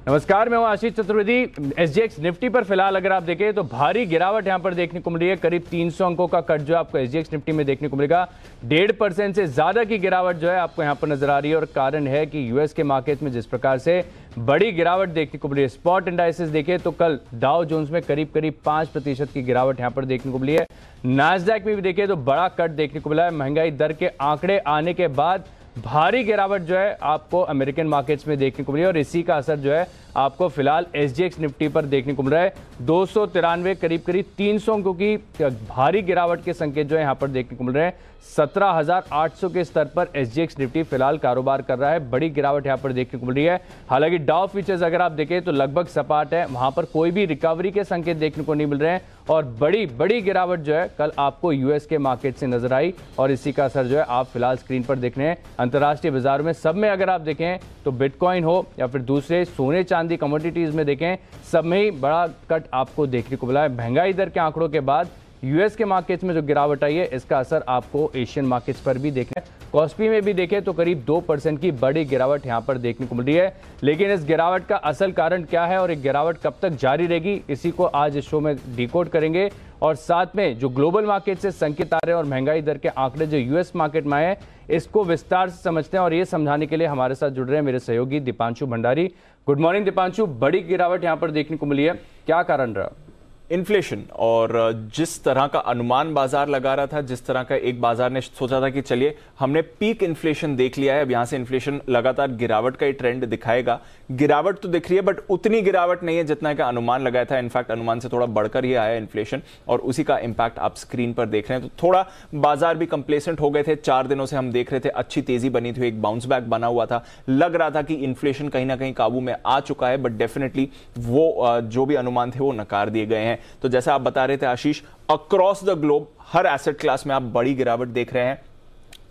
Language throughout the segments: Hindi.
नमस्कार, मैं हूं आशीष चतुर्वेदी। एसजीएक्स निफ्टी पर फिलहाल अगर आप देखें तो भारी गिरावट यहां पर देखने को मिल रही है। करीब 300 अंकों का कट जो आपको एसजीएक्स निफ्टी में देखने को मिलेगा। 1.5% से ज्यादा की गिरावट जो है आपको यहां पर नजर आ रही है और कारण है कि यूएस के मार्केट में जिस प्रकार से बड़ी गिरावट देखने को मिली है। स्पॉट इंडाइसेस देखें तो कल डाउ जोन्स में करीब 5% की गिरावट यहां पर देखने को मिली है। नास्डैक में भी देखें तो बड़ा कट देखने को मिला है। महंगाई दर के आंकड़े आने के बाद भारी गिरावट जो है आपको अमेरिकन मार्केट्स में देखने को मिली है और इसी का असर जो है आपको फिलहाल एसजीएक्स निफ्टी पर देखने को मिल रहा है। 293 करीब 300 अंकों की भारी गिरावट के संकेत जो है यहां पर देखने को मिल रहे हैं। 17,800 के स्तर पर एसजीएक्स निफ्टी फिलहाल कारोबार कर रहा है। बड़ी गिरावट यहां पर देखने को मिल रही है। हालांकि डाउ फ्यूचर्स अगर आप देखें तो लगभग सपाट है, वहां पर कोई भी रिकवरी के संकेत देखने को नहीं मिल रहे हैं और बड़ी गिरावट जो है कल आपको यूएस के मार्केट से नजर आई और इसी का असर जो है आप फिलहाल स्क्रीन पर देख रहे हैं। अंतर्राष्ट्रीय बाजारों में सब में अगर आप देखें तो बिटकॉइन हो या फिर दूसरे सोने चांदी कमोडिटीज में देखें, सब में ही बड़ा कट आपको देखने को मिला है। महंगाई दर के आंकड़ों के बाद यूएस के मार्केट्स में जो गिरावट आई है इसका असर आपको एशियन मार्केट्स पर भी देखें। कॉस्पी में भी देखें तो करीब 2% की बड़ी गिरावट यहां पर देखने को मिल रही है। लेकिन इस गिरावट का असल कारण क्या है और एक गिरावट कब तक जारी रहेगी, इसी को आज इस शो में डिकोड करेंगे और साथ में जो ग्लोबल मार्केट से संकेत आ रहे हैं और महंगाई दर के आंकड़े जो यूएस मार्केट में आए हैं इसको विस्तार से समझते हैं और ये समझाने के लिए हमारे साथ जुड़ रहे हैं मेरे सहयोगी दीपांशु भंडारी। Good morning Deepanshu. बड़ी गिरावट यहां पर देखने को मिली है, क्या कारण रहा? इन्फ्लेशन और जिस तरह का अनुमान बाजार लगा रहा था, जिस तरह का एक बाजार ने सोचा था कि चलिए हमने पीक इन्फ्लेशन देख लिया है, अब यहां से इन्फ्लेशन लगातार गिरावट का ही ट्रेंड दिखाएगा। गिरावट तो दिख रही है बट उतनी गिरावट नहीं है जितना का अनुमान लगाया था। इनफैक्ट अनुमान से थोड़ा बढ़कर ही आया इन्फ्लेशन और उसी का इंपैक्ट आप स्क्रीन पर देख रहे हैं। तो थोड़ा बाजार भी कंप्लेसेंट हो गए थे। 4 दिनों से हम देख रहे थे अच्छी तेजी बनी थी, एक बाउंस बैक बना हुआ था, लग रहा था कि इन्फ्लेशन कहीं ना कहीं काबू में आ चुका है, बट डेफिनेटली वो जो भी अनुमान थे वो नकार दिए गए हैं। तो जैसा आप बता रहे थे आशीष, अक्रॉस द ग्लोब हर एसेट क्लास में आप बड़ी गिरावट देख रहे हैं।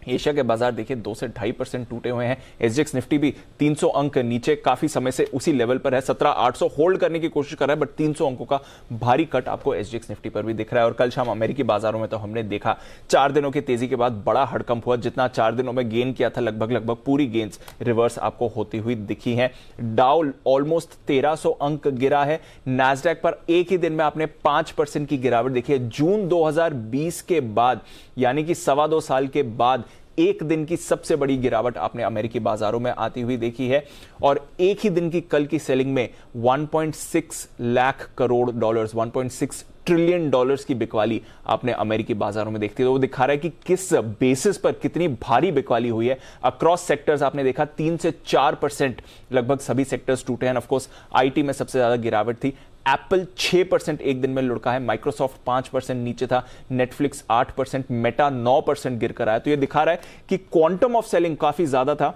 एशिया के बाजार देखिए 2 से 2.5% टूटे हुए हैं। एसजीएक्स निफ्टी भी 300 अंक नीचे काफी समय से उसी लेवल पर है। 17,800 होल्ड करने की कोशिश कर रहा है बट 300 अंकों का भारी कट आपको एसजीएक्स निफ्टी पर भी दिख रहा है। और कल शाम अमेरिकी बाजारों में तो हमने देखा 4 दिनों की तेजी के बाद बड़ा हड़कंप हुआ। जितना 4 दिनों में गेन किया था लगभग पूरी गेन्स रिवर्स आपको होती हुई दिखी है। डाउ ऑलमोस्ट 1300 अंक गिरा है। नास्डैक पर एक ही दिन में आपने 5% की गिरावट देखी है। जून 2020 के बाद यानी कि 2.25 साल के बाद एक दिन की सबसे बड़ी गिरावट आपने अमेरिकी बाजारों में आती हुई देखी है। और एक ही दिन की कल की सेलिंग में 1.6 lakh crore dollars, 1.6 trillion dollars की बिकवाली आपने अमेरिकी बाजारों में देखती है। तो वो दिखा रहा है कि किस बेसिस पर कितनी भारी बिकवाली हुई है। अक्रॉस सेक्टर्स आपने देखा 3 से 4% लगभग सभी सेक्टर्स टूटे हैं। ऑफ कोर्स आईटी में सबसे ज्यादा गिरावट थी। एप्पल 6% एक दिन में लुढ़का है। माइक्रोसॉफ्ट 5% नीचे था। नेटफ्लिक्स 8%, मेटा 9% गिरकर आया। तो ये दिखा रहा है कि क्वांटम ऑफ सेलिंग काफी ज्यादा था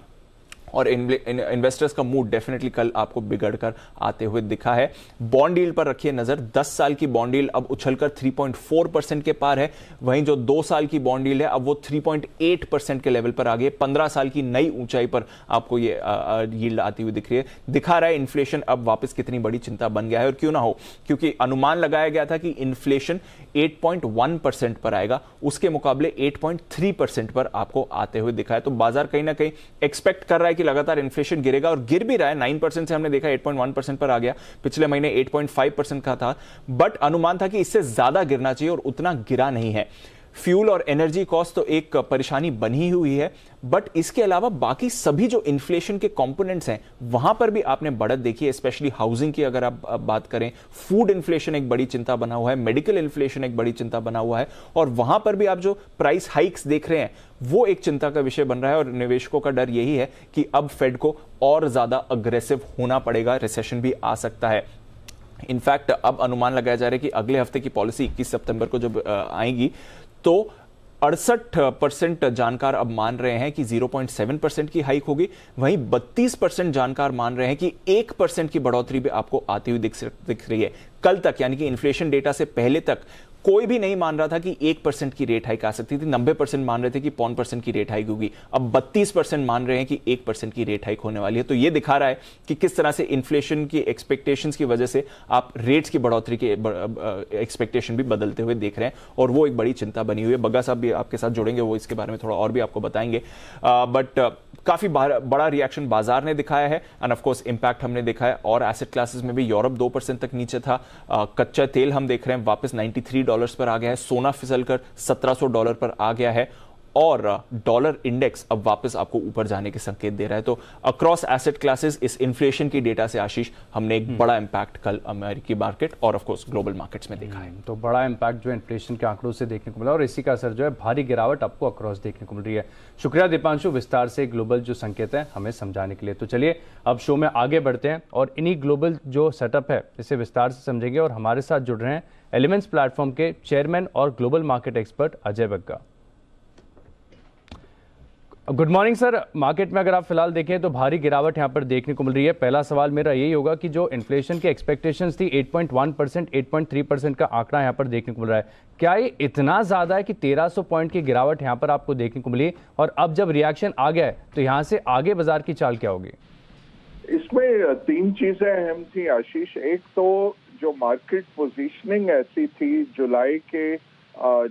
और इन्वेस्टर्स का मूड डेफिनेटली कल आपको बिगड़कर आते हुए दिखा है। बॉन्ड यील्ड पर रखिए नजर। 10 साल की बॉन्ड यील्ड अब उछलकर 3.4% के पार है। वहीं जो 2 साल की बॉन्ड यील्ड है अब वो 3.8% के लेवल पर आ गई। 15 साल की नई ऊंचाई पर आपको ये यील्ड आती हुई दिख रही है। दिखा रहा है इन्फ्लेशन अब वापस कितनी बड़ी चिंता बन गया है। और क्यों ना हो, क्योंकि अनुमान लगाया गया था कि इन्फ्लेशन 8.1% पर आएगा, उसके मुकाबले 8.3% पर आपको आते हुए दिखा है। तो बाजार कहीं ना कहीं एक्सपेक्ट कर रहा है कि लगातार इन्फ्लेशन गिरेगा और गिर भी रहा है। 9% से हमने देखा 8.1% पर आ गया। पिछले महीने 8.5% का था, बट अनुमान था कि इससे ज्यादा गिरना चाहिए और उतना गिरा नहीं है। फ्यूल और एनर्जी कॉस्ट तो एक परेशानी बनी हुई है, बट इसके अलावा बाकी सभी जो इन्फ्लेशन के कंपोनेंट्स हैं वहां पर भी आपने बढ़त देखी है। स्पेशली हाउसिंग की अगर आप बात करें, फूड इन्फ्लेशन एक बड़ी चिंता बना हुआ है, मेडिकल इन्फ्लेशन एक बड़ी चिंता बना हुआ है और वहां पर भी आप जो प्राइस हाइक्स देख रहे हैं वो एक चिंता का विषय बन रहा है। और निवेशकों का डर यही है कि अब फेड को और ज्यादा अग्रेसिव होना पड़ेगा, रिसेशन भी आ सकता है। इनफैक्ट अब अनुमान लगाया जा रहा है कि अगले हफ्ते की पॉलिसी 21 सितंबर को जब आएगी तो 68% जानकार अब मान रहे हैं कि 0.7% की हाइक होगी। वहीं 32% जानकार मान रहे हैं कि 1% की बढ़ोतरी भी आपको आती हुई दिख रही है। कल तक यानी कि इन्फ्लेशन डेटा से पहले तक कोई भी नहीं मान रहा था कि 1% की रेट हाइक आ सकती थी। 90% मान रहे थे कि 5% की रेट हाइक होगी। अब 32% मान रहे हैं कि 1% की रेट हाइक होने वाली है। तो यह दिखा रहा है कि किस तरह से इन्फ्लेशन की एक्सपेक्टेशंस की वजह से आप रेट्स की बढ़ोतरी के एक्सपेक्टेशन भी बदलते हुए देख रहे हैं, और वो एक बड़ी चिंता बनी हुई है। बग्गा साहब भी आपके साथ जुड़ेंगे, वो इसके बारे में थोड़ा और भी आपको बताएंगे। बट काफी बड़ा रिएक्शन बाजार ने दिखाया है, एंड ऑफ कोर्स इंपैक्ट हमने देखा है। और एसेट क्लासेस में भी यूरोप 2% तक नीचे था। कच्चा तेल हम देख रहे हैं वापस $93 पर आ गया है। सोना फिसलकर $1700 पर आ गया है, और डॉलर इंडेक्स अब वापस आपको ऊपर जाने के संकेत दे रहा है। तो अक्रॉस एसेट क्लासेस इस इन्फ्लेशन की डेटा से आशीष हमने एक बड़ा इंपैक्ट कल अमेरिकी मार्केट और ऑफ कोर्स ग्लोबल मार्केट्स में देखा है। तो बड़ा इंपैक्ट जो इन्फ्लेशन के आंकड़ों से देखने को मिला, और इसी का असर जो है भारी गिरावट आपको अक्रॉस देखने को मिल रही है। शुक्रिया दीपांशु, विस्तार से ग्लोबल जो संकेत है हमें समझाने के लिए। तो चलिए अब शो में आगे बढ़ते हैं और इन्हीं ग्लोबल जो सेटअप है इसे विस्तार से समझेंगे। और हमारे साथ जुड़ रहे हैं एलिमेंट्स प्लेटफॉर्म के चेयरमैन और global market expert Ajay Bagga. Good morning sir. Market में अगर आप फिलहाल देखें तो भारी गिरावट यहां पर देखने को मिल रही है। पहला सवाल मेरा यही होगा कि जो इन्फ्लेशन की एक्सपेक्टेशंस थी 8.1%, 8.3% का आंकड़ा यहां पर देखने को मिल रहा है, क्या ये इतना ज्यादा है कि 1300 पॉइंट की गिरावट यहां पर आपको देखने को मिली? और अब जब रिएक्शन आ गया है तो यहां से आगे बाजार की चाल क्या होगी? इसमें तीन चीजें अहम थी आशीष। एक तो जो मार्केट पोजीशनिंग ऐसी थी जुलाई के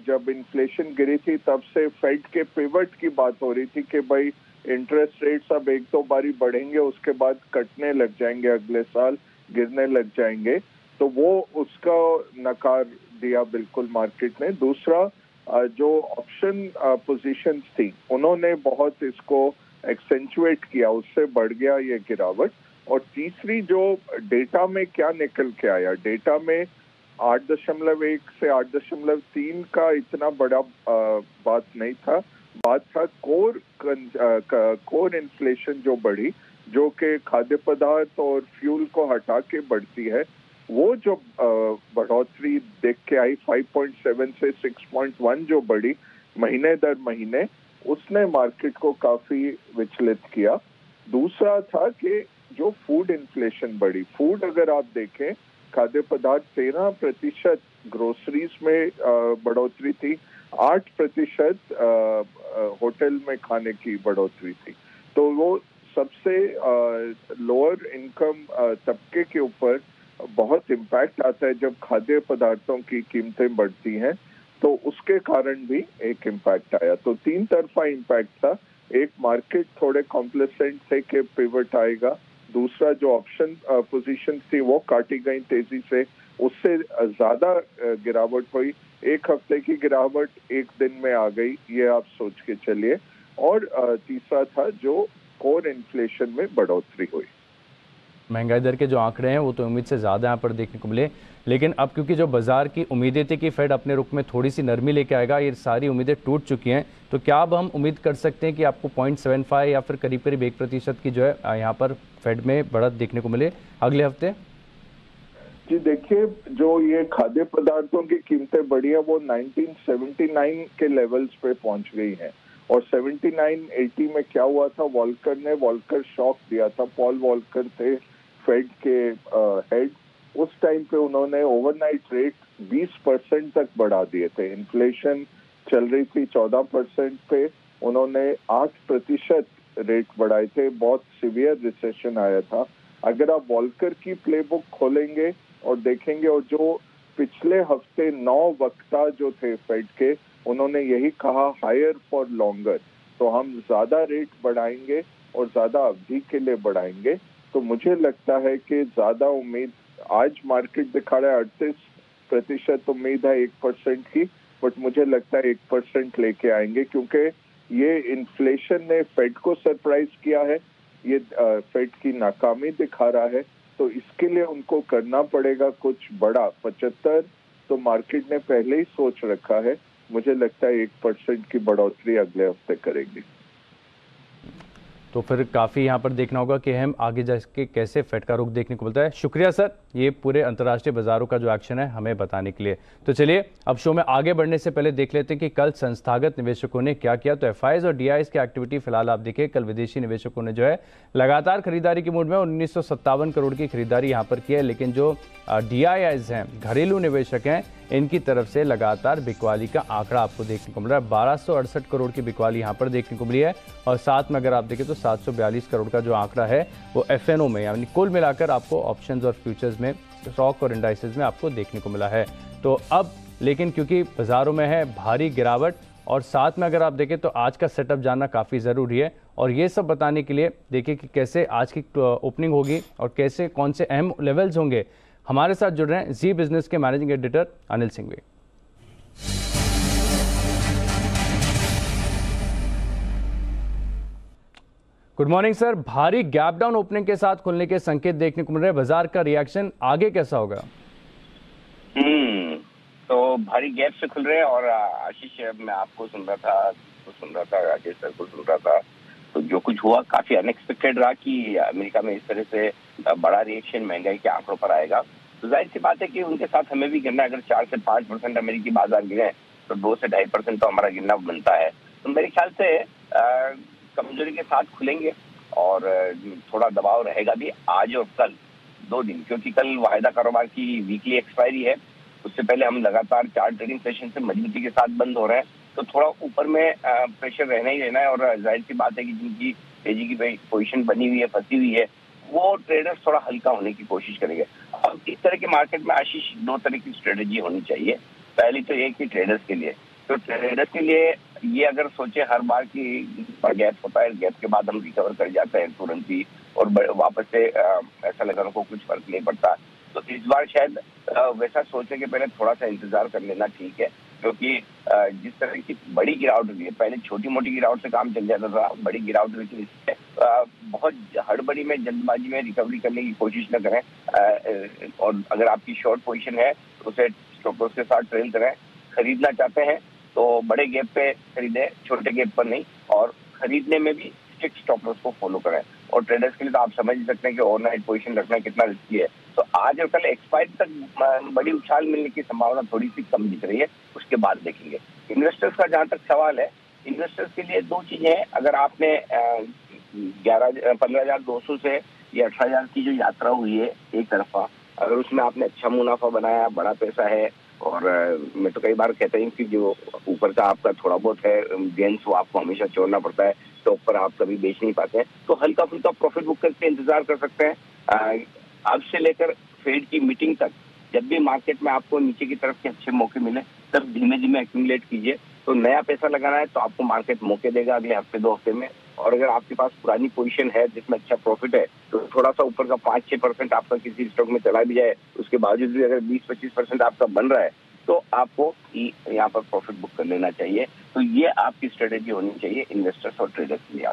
जब इन्फ्लेशन गिरी थी तब से फेड के पिवट की बात हो रही थी कि भाई इंटरेस्ट रेट्स अब एक दो बारी बढ़ेंगे, उसके बाद कटने लग जाएंगे, अगले साल गिरने लग जाएंगे। तो वो उसका नकार दिया बिल्कुल मार्केट ने। दूसरा जो ऑप्शन पोजीशंस थी उन्होंने बहुत इसको एक्सेंचुएट किया, उससे बढ़ गया ये गिरावट। और तीसरी जो डेटा में क्या निकल के आया, डेटा में 8.1 से 8.3 का इतना बड़ा बात नहीं था। बात था कोर इन्फ्लेशन जो बढ़ी, जो कि खाद्य पदार्थ और फ्यूल को हटा के बढ़ती है, वो जो बढ़ोतरी देख के आई 5.7 से 6.1 जो बढ़ी महीने दर महीने, उसने मार्केट को काफी विचलित किया। दूसरा था कि जो फूड इन्फ्लेशन बढ़ी, फूड अगर आप देखें खाद्य पदार्थ 13% ग्रोसरीज में बढ़ोतरी थी, 8% होटल में खाने की बढ़ोतरी थी। तो वो सबसे लोअर इनकम तबके के ऊपर बहुत इम्पैक्ट आता है जब खाद्य पदार्थों की कीमतें बढ़ती हैं, तो उसके कारण भी एक इम्पैक्ट आया। तो तीन तरफा इम्पैक्ट था। एक, मार्केट थोड़े कॉम्प्लेसेंट थे कि पिवट आएगा। दूसरा, जो ऑप्शन पोजीशन थी वो काटी गई तेजी से, उससे ज्यादा गिरावट हुई। एक हफ्ते की गिरावट एक दिन में आ गई, ये आप सोच के चलिए। और तीसरा था जो कोर इन्फ्लेशन में बढ़ोतरी हुई। महंगाई दर के जो आंकड़े हैं वो तो उम्मीद से ज़्यादा यहाँ पर देखने को मिले, लेकिन अब क्योंकि जो बाजार की उम्मीदें थी कि फेड अपने रुख में थोड़ी सी नरमी लेके आएगा, ये सारी उम्मीदें टूट चुकी हैं। तो क्या अब हम उम्मीद कर सकते हैं कि आपको 0.75 या फिर करीब करीब 1% की जो है यहाँ पर फेड में बढ़त देखने को मिले अगले हफ्ते? जी देखिए, जो ये खाद्य पदार्थों की कीमतें बढ़ी है वो 1979 के लेवल्स पे पहुंच गई हैं। और 79-80 में क्या हुआ था, वॉल्कर शॉक दिया था। पॉल वॉल्कर थे फेड के हेड। उस टाइम पे उन्होंने ओवरनाइट रेट 20% तक बढ़ा दिए थे। इन्फ्लेशन चल रही थी 14% पे, उन्होंने 8% रेट बढ़ाए थे। बहुत सीवियर रिसेशन आया था। अगर आप वॉल्कर की प्लेबुक खोलेंगे और देखेंगे, और जो पिछले हफ्ते 9 वक्ता जो थे फेड के, उन्होंने यही कहा हायर फॉर लॉन्गर। तो हम ज्यादा रेट बढ़ाएंगे और ज्यादा अवधि के लिए बढ़ाएंगे। तो मुझे लगता है कि ज्यादा उम्मीद आज मार्केट दिखा रहा है 38% उम्मीद है 1% की, बट मुझे लगता है 1% लेके आएंगे, क्योंकि ये इन्फ्लेशन ने फेड को सरप्राइज किया है। ये फेड की नाकामी दिखा रहा है। तो इसके लिए उनको करना पड़ेगा कुछ बड़ा। 75 तो मार्केट ने पहले ही सोच रखा है। मुझे लगता है 1% की बढ़ोतरी अगले हफ्ते करेंगे। तो फिर काफ़ी यहाँ पर देखना होगा कि हम आगे जाके कैसे फेड का रुख देखने को मिलता है। शुक्रिया सर, ये पूरे अंतर्राष्ट्रीय बाजारों का जो एक्शन है हमें बताने के लिए। तो चलिए अब शो में आगे बढ़ने से पहले देख लेते हैं कि कल संस्थागत निवेशकों ने क्या किया। तो एफआईज और डीआईज की एक्टिविटी फिलहाल आप देखिए, कल विदेशी निवेशकों ने जो है लगातार खरीदारी की मूड में 1957 करोड़ की खरीदारी यहाँ पर की है। लेकिन जो डीआईआईज हैं, घरेलू निवेशक हैं, इनकी तरफ से लगातार बिकवाली का आंकड़ा आपको देखने को मिल रहा है। 1268 करोड़ की बिकवाली यहाँ पर देखने को मिली है और साथ में अगर आप देखें तो 742 करोड़ का जो आंकड़ा है वो एफएनओ में, यानी कुल मिलाकर आपको ऑप्शंस और फ्यूचर्स में, स्टॉक और इंडाइसेस में आपको देखने को मिला है। तो अब लेकिन क्योंकि बाजारों में है भारी गिरावट और साथ में अगर आप देखें तो आज का सेटअप जानना काफ़ी ज़रूरी है और ये सब बताने के लिए देखिए कि कैसे आज की ओपनिंग होगी और कैसे कौन से अहम लेवल्स होंगे, हमारे साथ जुड़ रहे हैं जी बिजनेस के managing editor Anil Singhvi. Good morning sir. भारी गैप डाउन ओपनिंग के साथ खुलने के संकेत देखने को मिल रहे हैं, बाजार का रिएक्शन आगे कैसा होगा? तो भारी गैप से खुल रहे हैं और आशीष, मैं आपको सुन रहा था, राजेश सर को सुन रहा था, तो जो कुछ हुआ काफी अनएक्सपेक्टेड रहा कि अमेरिका में इस तरह से बड़ा रिएक्शन महंगाई के आंकड़ों पर आएगा। तो जाहिर सी बात है कि उनके साथ हमें भी गिरना, अगर 4 से 5% अमेरिकी बाजार गिरे तो 2 से 2.5% तो हमारा गिरना बनता है। तो मेरे ख्याल से कमजोरी के साथ खुलेंगे और थोड़ा दबाव रहेगा भी आज और कल 2 दिन, क्योंकि कल वायदा कारोबार की वीकली एक्सपायरी है। उससे पहले हम लगातार 4 ट्रेडिंग सेशन से मजबूती के साथ बंद हो रहे हैं, तो थोड़ा ऊपर में प्रेशर रहना ही रहना है। और जाहिर सी बात है कि जिनकी तेजी की पोजीशन बनी हुई है, फंसी हुई है, वो ट्रेडर्स थोड़ा हल्का होने की कोशिश करेंगे। अब इस तरह के मार्केट में आशीष 2 तरह की स्ट्रेटेजी होनी चाहिए। पहली तो एक ही ट्रेडर्स के लिए, तो ट्रेडर्स के लिए ये अगर सोचे हर बार की गैप होता है, गैप के बाद हम रिकवर कर जाते हैं तुरंत ही और वापस से ऐसा लगा उनको कुछ फर्क नहीं पड़ता, तो इस बार शायद वैसा सोचने के पहले थोड़ा सा इंतजार कर लेना ठीक है। क्योंकि जिस तरह की बड़ी गिरावट हुई है, पहले छोटी मोटी गिरावट से काम चल जाता था, बड़ी गिरावट हुई थी, इससे बहुत हड़बड़ी में, जल्दबाजी में रिकवरी करने की कोशिश न करें। और अगर आपकी शॉर्ट पोजीशन है तो उसे स्टॉप लॉस के साथ ट्रेल करें। खरीदना चाहते हैं तो बड़े गैप पे खरीदें, छोटे गैप पर नहीं, और खरीदने में भी स्ट्रिक्ट स्टॉप लॉस को फॉलो करें। और ट्रेडर्स के लिए तो आप समझ सकते हैं कि ओवरनाइट पोजीशन रखना कितना रिस्की है। तो आज और कल एक्सपायरी तक बड़ी उछाल मिलने की संभावना थोड़ी सी कम दिख रही है, उसके बाद देखेंगे। इन्वेस्टर्स का जहां तक सवाल है, इन्वेस्टर्स के लिए 2 चीजें हैं। अगर आपने 15,200 से या 18,000 की जो यात्रा हुई है एक तरफा, अगर उसमें आपने अच्छा मुनाफा बनाया, बड़ा पैसा है, और मैं तो कई बार कहता हूँ कि जो ऊपर का आपका थोड़ा बहुत है गेंस, वो आपको हमेशा छोड़ना पड़ता है, तो ऊपर आप कभी बेच नहीं पाते हैं, तो हल्का फुल्का प्रॉफिट बुक करके इंतजार कर सकते हैं। अब से लेकर फेड की मीटिंग तक जब भी मार्केट में आपको नीचे की तरफ के अच्छे मौके मिले, तब धीमे धीमे एक्यूमुलेट कीजिए। तो नया पैसा लगाना है तो आपको मार्केट मौके देगा अगले हफ्ते 2 हफ्ते में। और अगर आपके पास पुरानी पोजीशन है जिसमें अच्छा प्रॉफिट है, तो थोड़ा सा ऊपर का 5-6% आपका किसी स्टॉक में चला भी जाए, उसके बावजूद भी अगर 20-25% आपका बन रहा है, तो आपको यहाँ पर प्रॉफिट बुक कर लेना चाहिए। तो ये आपकी स्ट्रेटेजी होनी चाहिए इन्वेस्टर्स और ट्रेडर्स के लिए।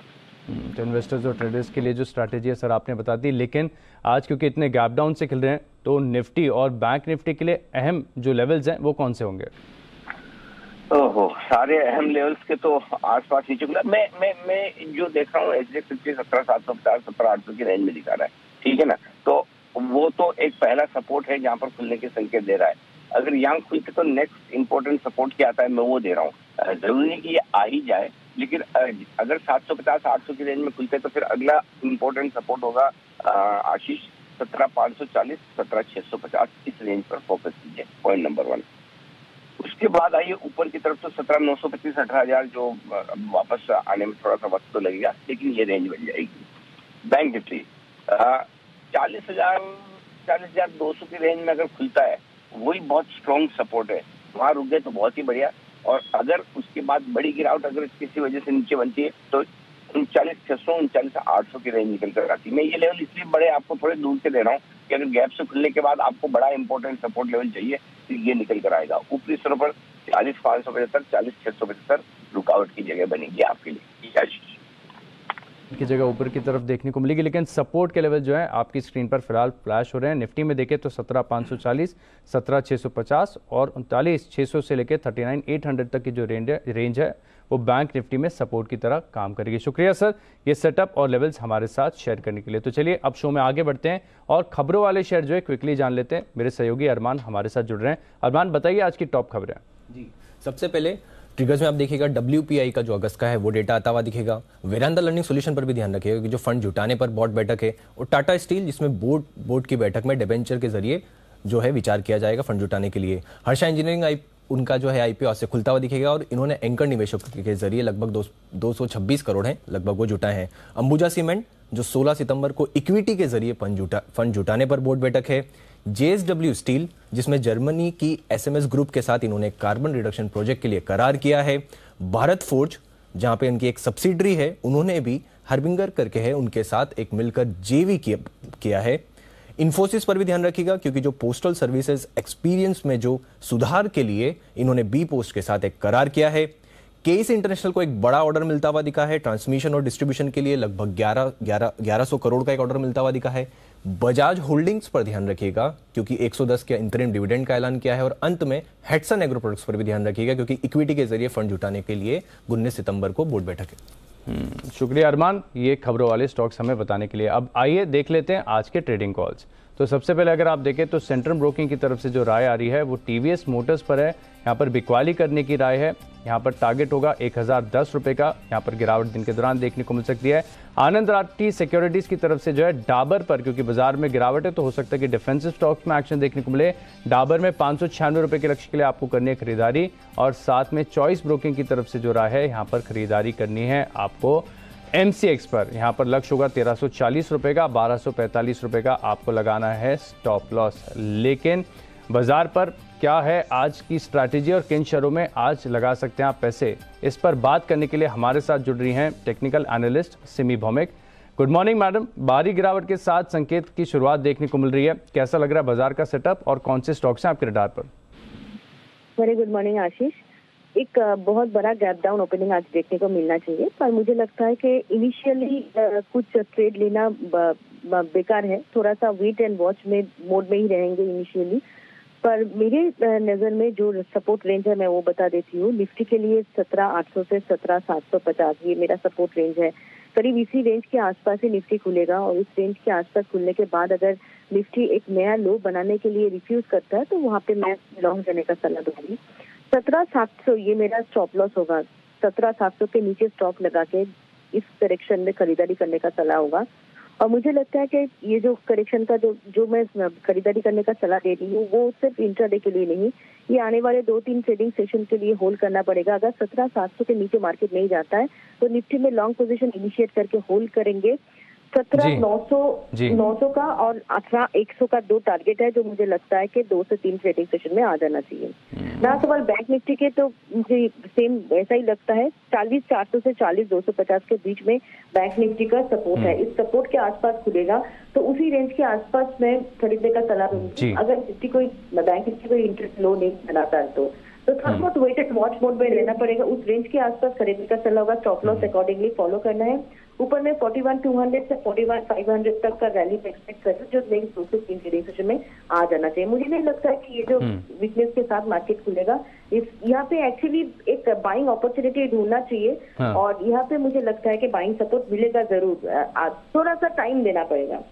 तो इन्वेस्टर्स और ट्रेडर्स के लिए जो स्ट्रैटेजी है सर आपने बता दी, लेकिन आज क्योंकि इतने गैप डाउन से खिल रहे हैं, तो निफ्टी और बैंक निफ्टी के लिए अहम जो लेवल्स हैं वो कौन से होंगे? ओहो, सारे अहम लेवल्स के तो आसपास नीचे खुला। मैं जो देख रहा हूँ एसजेएक्स 17,750 17,800 की रेंज में दिखा रहा है, ठीक है ना। तो वो तो एक पहला सपोर्ट है जहाँ पर खुलने के संकेत दे रहा है। अगर यहाँ खुलते तो नेक्स्ट इंपॉर्टेंट सपोर्ट क्या आता है, मैं वो दे रहा हूँ। जरूरी नहीं कि ये आ ही जाए, लेकिन अगर 750-800 की रेंज में खुलते तो फिर अगला इंपॉर्टेंट सपोर्ट होगा आशीष 17,540 17,650, इस रेंज पर फोकस कीजिए, पॉइंट नंबर 1। उसके बाद आइए ऊपर की तरफ, तो 17,925 18,000 जो वापस आने में थोड़ा सा वक्त तो लगेगा, लेकिन ये रेंज बन जाएगी। बैंक निफ्टी 40,200 की रेंज में अगर खुलता है, वही बहुत स्ट्रॉन्ग सपोर्ट है। वहां रुक गए तो बहुत ही बढ़िया, और अगर उसके बाद बड़ी गिरावट अगर किसी वजह से नीचे बनती है तो 39,600 39,800 की रेंज निकल कर आती है। मैं ये लेवल इसलिए बड़े आपको थोड़े दूर से दे रहा हूँ कि अगर गैप से खुलने के बाद आपको बड़ा इंपॉर्टेंट सपोर्ट लेवल चाहिए तो ये निकल कर आएगा। ऊपरी स्तरों पर 40,575 40,675 रुकावट की जगह बनेगी आपके लिए की जगह ऊपर की तरफ देखने को मिलेगी। लेकिन सपोर्ट के लेवल जो है आपकी स्क्रीन पर फिलहाल फ्लैश हो रहे हैं। निफ्टी में देखें तो 17,540 17,650 और 39,600 से लेकर 39,800 तक की जो रेंज है वो बैंक निफ्टी में सपोर्ट की तरह काम करेगी। शुक्रिया सर ये सेटअप और लेवल्स हमारे साथ शेयर करने के लिए। तो चलिए अब शो में आगे बढ़ते हैं और खबरों वाले शेयर जो है क्विकली जान लेते हैं। मेरे सहयोगी अरमान हमारे साथ जुड़ रहे हैं। अरमान बताइए आज की टॉप खबरें। जी, सबसे पहले ट्रिगर्स में आप देखिएगा WPI का जो अगस्त का है वो डेटा आता हुआ दिखेगा। वेदांता लर्निंग सोल्यूशन पर भी ध्यान रखिएगा कि जो फंड जुटाने पर बोर्ड बैठक है, और टाटा स्टील जिसमें बोर्ड की बैठक में डिबेंचर के जरिए जो है विचार किया जाएगा फंड जुटाने के लिए। हर्षा इंजीनियरिंग उनका जो है आईपीओ आज से खुलता हुआ दिखेगा और इन्होंने एंकर निवेशकों के जरिए लगभग 226 करोड़ हैं लगभग वो जुटाए हैं। अंबुजा सीमेंट जो 16 सितंबर को इक्विटी के जरिए फंड जुटाने पर बोर्ड बैठक है। जेएसडब्ल्यू स्टील जिसमें जर्मनी की एसएमएस ग्रुप के साथ इन्होंने कार्बन रिडक्शन प्रोजेक्ट के लिए करार किया है। भारत फोर्ज जहां पे इनकी एक सब्सिडरी है, उन्होंने भी हरबिंगर करके है उनके साथ एक मिलकर जेवी किया है। इन्फोसिस पर भी ध्यान रखिएगा क्योंकि जो पोस्टल सर्विसेज एक्सपीरियंस में जो सुधार के लिए इन्होंने बी पोस्ट के साथ एक करार किया है। केस इंटरनेशनल को एक बड़ा ऑर्डर मिलता हुआ दिखा है ट्रांसमिशन और डिस्ट्रीब्यूशन के लिए, लगभग 1100 करोड़ का एक ऑर्डर मिलता हुआ दिखा है। बजाज होल्डिंग्स पर ध्यान रखिएगा क्योंकि 110 के इंतरिम डिविडेंड का ऐलान किया है। और अंत में हेटसन एग्रो प्रोडक्ट्स पर भी ध्यान रखिएगा क्योंकि इक्विटी के जरिए फंड जुटाने के लिए 19 सितंबर को बोर्ड बैठक है। शुक्रिया अरमान, ये खबरों वाले स्टॉक्स हमें बताने के लिए। अब आइए देख लेते हैं आज के ट्रेडिंग कॉल्स। तो सबसे पहले अगर आप देखें तो सेंट्रम ब्रोकिंग की तरफ से जो राय आ रही है वो टीवीएस मोटर्स पर है। यहाँ पर बिकवाली करने की राय है। यहाँ पर टारगेट होगा 1010 रुपये का। यहाँ पर गिरावट दिन के दौरान देखने को मिल सकती है। आनंद राठी सिक्योरिटीज की तरफ से जो है डाबर पर, क्योंकि बाजार में गिरावट है तो हो सकता है कि डिफेंसिव स्टॉक्स में एक्शन देखने को मिले। डाबर में 596 रुपये के लक्ष्य के लिए आपको करनी है खरीदारी। और साथ में चॉइस ब्रोकिंग की तरफ से जो राय है यहाँ पर खरीदारी करनी है आपको एमसीएक्स पर। यहाँ पर लक्ष्य होगा 1340 रुपये का, 1245 रुपये का आपको लगाना है स्टॉप लॉस। लेकिन बाजार पर क्या है आज की स्ट्रैटेजी और किन शेयरों में आज लगा सकते हैं आप पैसे, इस पर बात करने के लिए हमारे साथ जुड़ रही हैं technical analyst Simi Bhowmik. Good morning madam. भारी गिरावट के साथ संकेत की शुरुआत देखने को मिल रही है, कैसा लग रहा है बाजार का सेटअप और कौन से स्टॉक्स हैं आपके रडार पर? वेरी गुड मॉर्निंग आशीष। एक बहुत बड़ा गैप डाउन ओपनिंग आज देखने को मिलना चाहिए, पर मुझे लगता है कि इनिशियली कुछ ट्रेड लेना बेकार है। थोड़ा सा वेट एंड वॉच में मोड में ही रहेंगे इनिशियली। पर मेरे नज़र में जो सपोर्ट रेंज है मैं वो बता देती हूँ। निफ्टी के लिए 17,800 से 17,750 ये मेरा सपोर्ट रेंज है। करीब इसी रेंज के आसपास ही निफ्टी खुलेगा और इस रेंज के आसपास खुलने के बाद अगर निफ्टी एक नया लो बनाने के लिए रिफ्यूज करता है तो वहाँ पे मैं लॉन्ग जाने का सलाह दूंगी। 17,700 ये मेरा स्टॉप लॉस होगा। 17,700 के नीचे स्टॉप लगा के इस करेक्शन में खरीदारी करने का सलाह होगा। और मुझे लगता है कि ये जो करेक्शन का जो मैं खरीदारी करने का सलाह दे रही हूँ वो सिर्फ इंट्राडे के लिए नहीं, ये आने वाले 2-3 ट्रेडिंग सेशन के लिए होल्ड करना पड़ेगा। अगर 17,700 के नीचे मार्केट नहीं जाता है तो निफ्टी में लॉन्ग पोजीशन इनिशिएट करके होल्ड करेंगे। 17,900 का और 18,100 का 2 टारगेट है जो मुझे लगता है कि 2 से 3 ट्रेडिंग सेशन में आ जाना चाहिए। ना सवाल बैंक निफ्टी के तो मुझे सेम वैसा ही लगता है। 40,400 से 40,250 के बीच में बैंक निफ्टी का सपोर्ट है। इस सपोर्ट के आसपास खुलेगा तो उसी रेंज के आसपास मैं खरीदने का सलाह दूंगी। अगर निफ्टी कोई बैंक निफ्टी कोई इंटरेस्ट लो नहीं बनाता है तो थोड़ा बहुत वेटेड वॉच मोड में रहना पड़ेगा। उस रेंज के आसपास खरीदने का सलाह होगा। स्टॉप लॉस अकॉर्डिंगली फॉलो करना है। ऊपर में 41,200 से 41,500 तक का रैली में एक्सपेक्ट करते जो नेक्स्ट 2 से 3 ट्रेडिंग सेशन में आ जाना चाहिए। मुझे नहीं लगता है कि ये जो वीकनेस के साथ मार्केट खुलेगा यहाँ पे एक्चुअली एक बाइंग अपॉर्चुनिटी ढूंढना चाहिए। और यहाँ पे मुझे लगता है कि बाइंग सपोर्ट मिलेगा जरूर, थोड़ा सा टाइम देना पड़ेगा।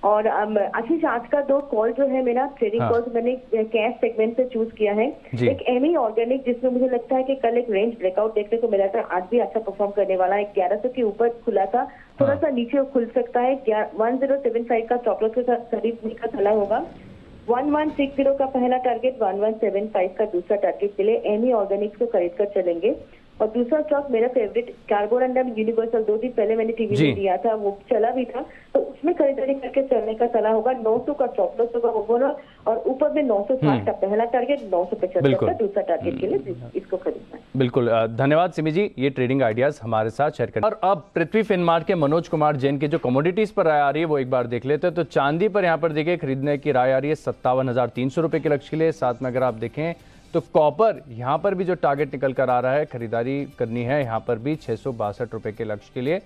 और आशीष आज का 2 कॉल जो है मेरा ट्रेडिंग कॉल मैंने कैश सेगमेंट से चूज किया है। एक एमी ऑर्गेनिक जिसमें मुझे लगता है कि कल एक रेंज ब्रेकआउट देखने को मिला था, आज भी अच्छा परफॉर्म करने वाला है। 1100 के ऊपर खुला था, थोड़ा सा नीचे खुल सकता है। 1075 का स्टॉप लॉस के साथ खरीदने का सलाह होगा। 1160 का पहला टारगेट, 1175 का दूसरा टारगेट के लिए एमी ऑर्गेनिक्स को खरीद कर चलेंगे। और दूसरा स्टॉक मेरा फेवरेट कार्बोरंडम यूनिवर्सल 2 दिन पहले मैंने टीवी में दिया था, वो चला भी था तो उसमें खरीदारी करके चलने का सलाह होगा। 900 का स्टॉप लॉस होगा ओवरऑल और ऊपर में 960 का पहला टारगेट, 975 का दूसरा टारगेट के लिए इसको खरीदना है। बिल्कुल, धन्यवाद सिमी जी ये ट्रेडिंग आइडियाज हमारे साथ शेयर करने। और अब पृथ्वी फिनमार्ट के मनोज कुमार जैन के जो कमोडिटीज पर राय आ रही है वो एक बार देख लेते हैं। तो चांदी पर यहाँ पर देखिए खरीदने की राय आ रही है 57,300 रुपये के लक्ष्य के लिए। साथ में अगर आप देखें तो कॉपर यहाँ पर भी जो टारगेट निकल कर आ रहा है, खरीदारी करनी है यहाँ पर भी 662 रुपये के लक्ष्य के लिए।